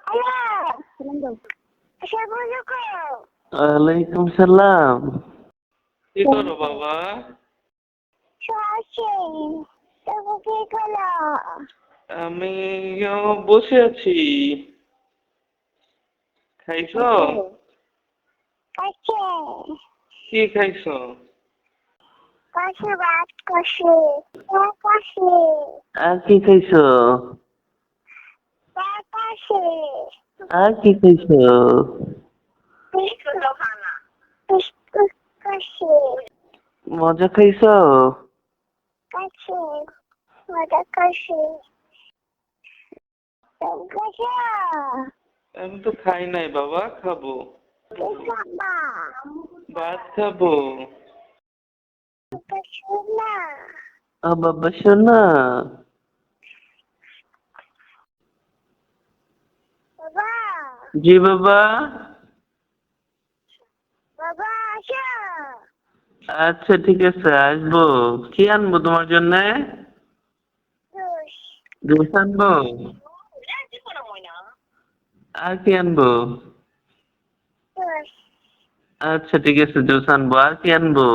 Hello আসসালামু ওয়ালাইকুম সালাম। কি করো আলাইকুম। বাবা? আছে তুমি কি করো? আমি বসে আছি। খাইছো? আছে কি খাইছো? কষে ভাত কষে কষে আর কি খাইছো? কষে আর কি খাইছো? বিস্কুট কষে মজা খাইছো? কষে মজা কষে কষে আমি তো খাই নাই বাবা, খাবো। বাবা ভাত খাবো। শোনা বাবা শোনা। বাবা জি বাবা। বাবা আসো আচ্ছা ঠিক আছে, আসবো। কি আনবো তোমার জন্য? জুস জুস আনবো। আর কি আনবো? জুস আচ্ছা ঠিক আছে, জুস আনবো। আর কি আনবো?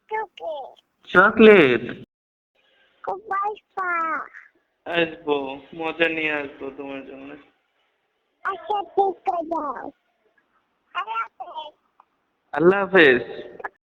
চুকে চকলেট। কুবাইপা আসবো, মজা নিয়ে আসবো তোমার জন্য। আচ্ছা ঠিক আছে যাও আরে আল্লাহ হাফেজ।